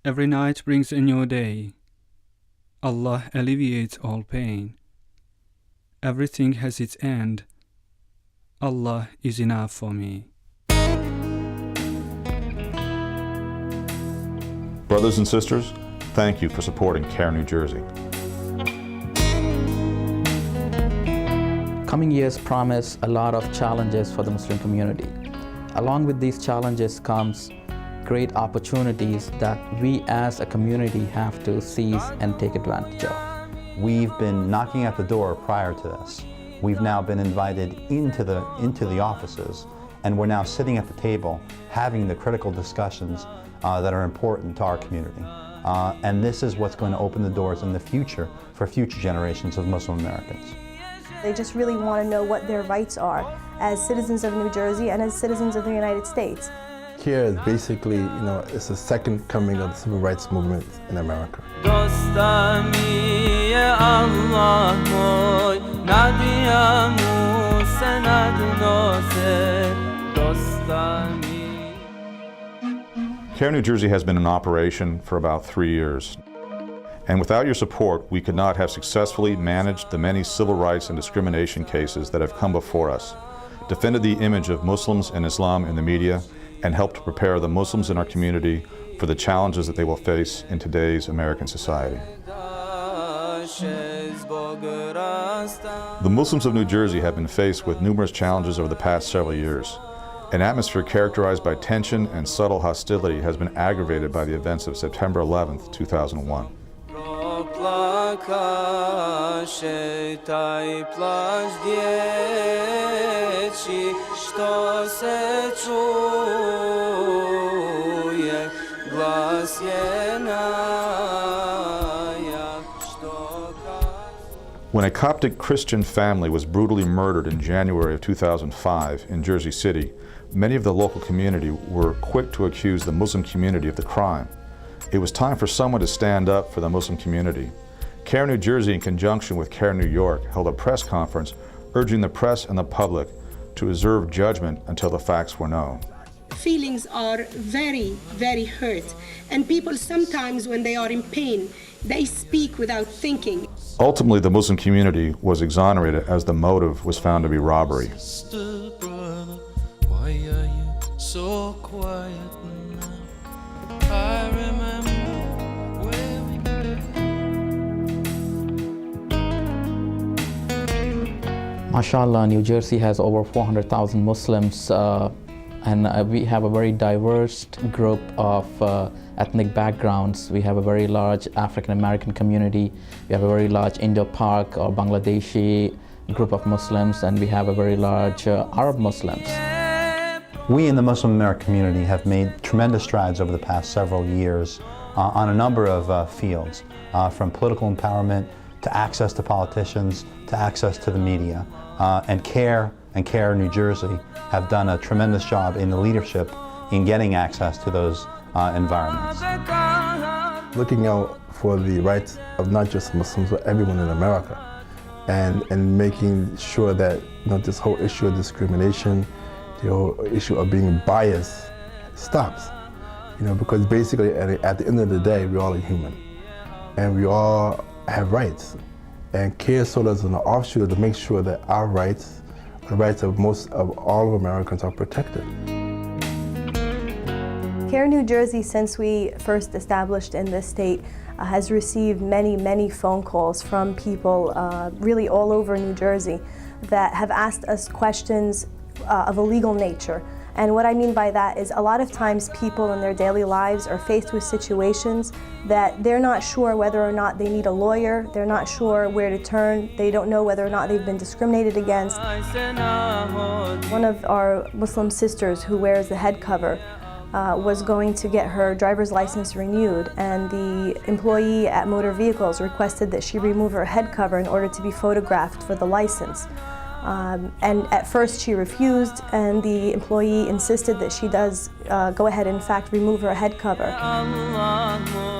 Every night brings a new day. Allah alleviates all pain. Everything has its end. Allah is enough for me. Brothers and sisters, thank you for supporting CAIR New Jersey. Coming years promise a lot of challenges for the Muslim community. Along with these challenges comes great opportunities that we as a community have to seize and take advantage of. We've been knocking at the door prior to this. We've now been invited into the offices, and we're now sitting at the table having the critical discussions that are important to our community. And this is what's going to open the doors in the future for future generations of Muslim Americans. They just really want to know what their rights are as citizens of New Jersey and as citizens of the United States. CAIR is basically, it's the second coming of the civil rights movement in America. CAIR New Jersey has been in operation for about 3 years. And without your support, we could not have successfully managed the many civil rights and discrimination cases that have come before us, defended the image of Muslims and Islam in the media, and helped to prepare the Muslims in our community for the challenges that they will face in today's American society. The Muslims of New Jersey have been faced with numerous challenges over the past several years. An atmosphere characterized by tension and subtle hostility has been aggravated by the events of September 11th, 2001. When a Coptic Christian family was brutally murdered in January of 2005 in Jersey City, many of the local community were quick to accuse the Muslim community of the crime. It was time for someone to stand up for the Muslim community. CAIR New Jersey, in conjunction with CAIR New York, held a press conference urging the press and the public to reserve judgment until the facts were known. Feelings are very, very hurt, and people sometimes, when they are in pain, they speak without thinking. Ultimately, the Muslim community was exonerated as the motive was found to be robbery. Why are you so quiet now? I remember where we began. MashaAllah, New Jersey has over 400,000 Muslims, and we have a very diverse group of ethnic backgrounds. We have a very large African-American community. We have a very large Indo-Pak or Bangladeshi group of Muslims, and we have a very large Arab Muslims. We in the Muslim American community have made tremendous strides over the past several years on a number of fields, from political empowerment to access to politicians to access to the media. And CAIR New Jersey have done a tremendous job in the leadership in getting access to those environments. Looking out for the rights of not just Muslims, but everyone in America, and making sure that this whole issue of discrimination, the whole issue of being biased stops. Because basically at the end of the day, we're all human, and we all have rights. And CAIR sort of is an offshoot to make sure that our rights, the rights of all of Americans, are protected. CAIR New Jersey, since we first established in this state, has received many, many phone calls from people really all over New Jersey that have asked us questions of a legal nature. And what I mean by that is a lot of times people in their daily lives are faced with situations that they're not sure whether or not they need a lawyer, they're not sure where to turn, they don't know whether or not they've been discriminated against. One of our Muslim sisters who wears the head cover was going to get her driver's license renewed, and the employee at Motor Vehicles requested that she remove her head cover in order to be photographed for the license. And at first she refused, and the employee insisted that she does go ahead and in fact remove her head cover.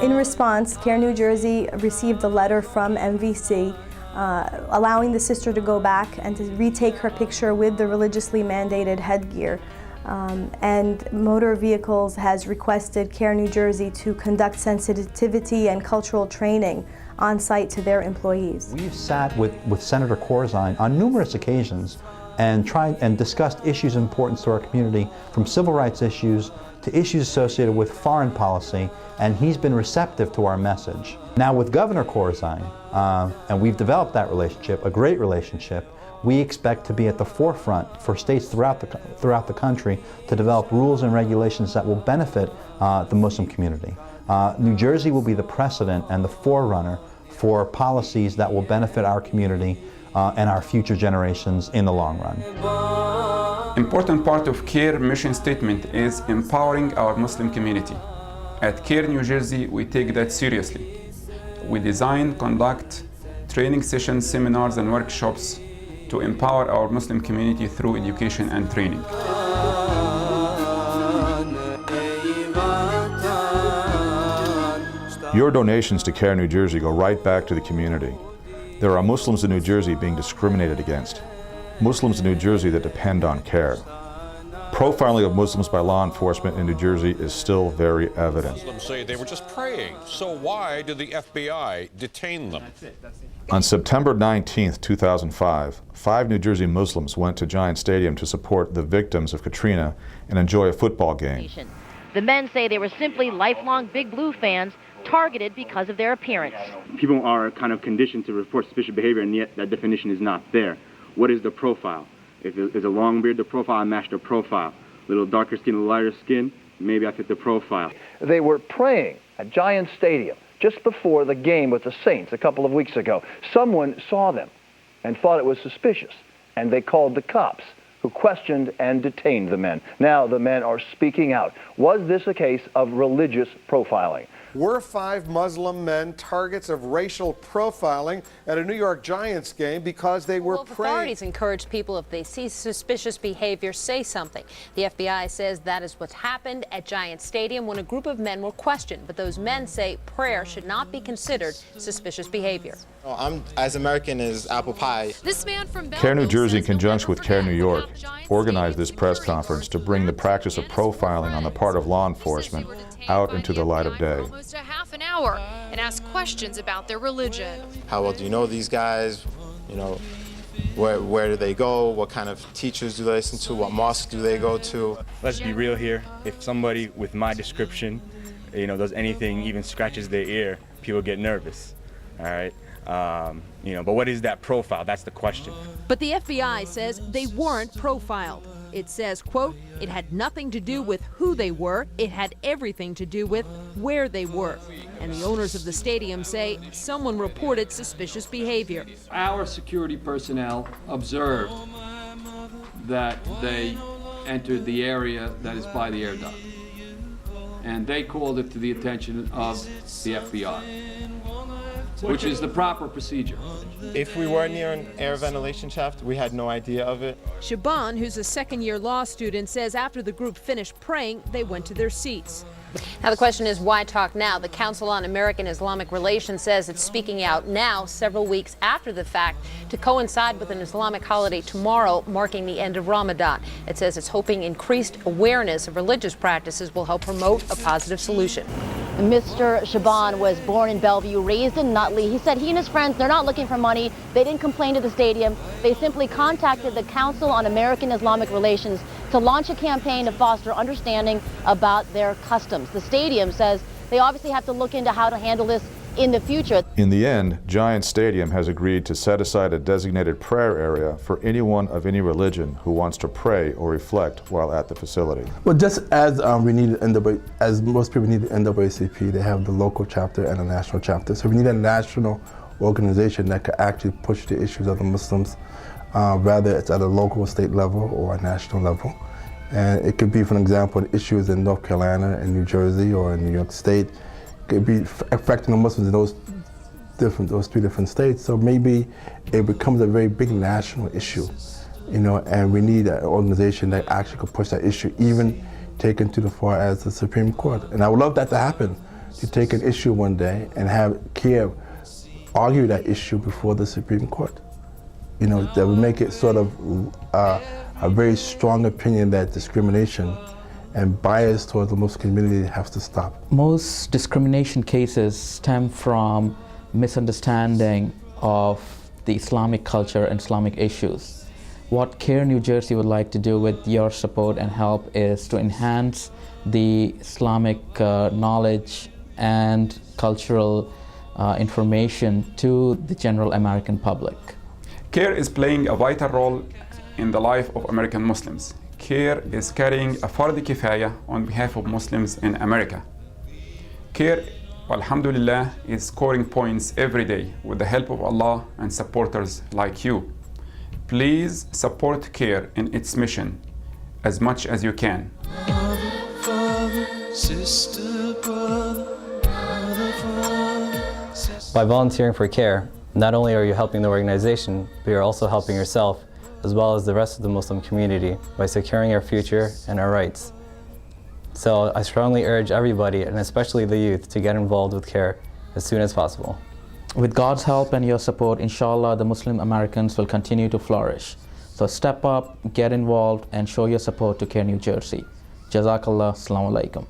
In response, CAIR New Jersey received a letter from MVC allowing the sister to go back and to retake her picture with the religiously mandated headgear. And Motor Vehicles has requested CAIR New Jersey to conduct sensitivity and cultural training on site to their employees. We've sat with Senator Corzine on numerous occasions and discussed issues of importance to our community, from civil rights issues to issues associated with foreign policy, and he's been receptive to our message. Now with Governor Corzine, and we've developed that relationship, a great relationship, we expect to be at the forefront for states throughout the country to develop rules and regulations that will benefit the Muslim community. New Jersey will be the precedent and the forerunner for policies that will benefit our community and our future generations in the long run. Important part of CAIR mission statement is empowering our Muslim community. At CAIR New Jersey, we take that seriously. We design, conduct training sessions, seminars, and workshops to empower our Muslim community through education and training. Your donations to CAIR New Jersey go right back to the community. There are Muslims in New Jersey being discriminated against. Muslims in New Jersey that depend on CAIR. Profiling of Muslims by law enforcement in New Jersey is still very evident. Muslims say they were just praying, so why did the FBI detain them? On September 19, 2005, 5 New Jersey Muslims went to Giant Stadium to support the victims of Katrina and enjoy a football game. The men say they were simply lifelong Big Blue fans targeted because of their appearance. People are kind of conditioned to report suspicious behavior, and yet that definition is not there. What is the profile? If it's a long beard, the profile, I match the profile. A little darker skin, a little lighter skin, maybe I fit the profile. They were praying at Giant Stadium just before the game with the Saints a couple of weeks ago. Someone saw them and thought it was suspicious, and they called the cops, who questioned and detained the men. Now the men are speaking out. Was this a case of religious profiling? Were 5 Muslim men targets of racial profiling at a New York Giants game because they were praying? Authorities encourage people, if they see suspicious behavior, say something. The FBI says that is what happened at Giant Stadium when a group of men were questioned. But those men say prayer should not be considered suspicious behavior. I'm as American as apple pie. This man from CAIR New Jersey, in conjunction with CAIR New York, organized this press conference to bring the practice of profiling on the part of law enforcement out into the light of day. Almost a half an hour and ask questions about their religion. How well do you know these guys? You know, where do they go? What kind of teachers do they listen to? What mosque do they go to? Let's be real here. If somebody with my description, does anything, even scratches their ear, people get nervous. All right. But what is that profile? That's the question. But the FBI says they weren't profiled. It says, quote, it had nothing to do with who they were. It had everything to do with where they were. And the owners of the stadium say someone reported suspicious behavior. Our security personnel observed that they entered the area that is by the air duct. And they called it to the attention of the FBI, which is the proper procedure. If we were near an air ventilation shaft, we had no idea of it. Shaban, who's a second-year law student, says after the group finished praying, they went to their seats. Now the question is, why talk now? The Council on American-Islamic Relations says it's speaking out now, several weeks after the fact, to coincide with an Islamic holiday tomorrow, marking the end of Ramadan. It says it's hoping increased awareness of religious practices will help promote a positive solution. Mr. Shaban was born in Bellevue, raised in Nutley. He said he and his friends, they're not looking for money. They didn't complain to the stadium. They simply contacted the Council on American-Islamic Relations to launch a campaign to foster understanding about their customs. The stadium says they obviously have to look into how to handle this in the future. In the end, Giant Stadium has agreed to set aside a designated prayer area for anyone of any religion who wants to pray or reflect while at the facility. Well, just as we need as most people need the NAACP, they have the local chapter and a national chapter. So we need a national organization that could actually push the issues of the Muslims, whether it's at a local, state level or a national level. And it could be, for example, issues in North Carolina, in New Jersey, or in New York State. Could be affecting the Muslims in those 3 different states. So maybe it becomes a very big national issue, and we need an organization that actually could push that issue, even taken to the far as the Supreme Court. And I would love that to happen, to take an issue one day and have CAIR argue that issue before the Supreme Court. That would make it sort of a very strong opinion that discrimination and bias towards the Muslim community has to stop. Most discrimination cases stem from misunderstanding of the Islamic culture and Islamic issues. What CAIR New Jersey would like to do with your support and help is to enhance the Islamic knowledge and cultural information to the general American public. CAIR is playing a vital role in the life of American Muslims. CAIR is carrying a fard kifaya on behalf of Muslims in America. CAIR, alhamdulillah, is scoring points every day with the help of Allah and supporters like you. Please support CAIR in its mission as much as you can. By volunteering for CAIR, not only are you helping the organization, but you're also helping yourself as well as the rest of the Muslim community by securing our future and our rights. So I strongly urge everybody, and especially the youth, to get involved with CAIR as soon as possible. With God's help and your support, inshallah, the Muslim Americans will continue to flourish. So step up, get involved, and show your support to CAIR New Jersey. Jazakallah, Assalamu alaikum.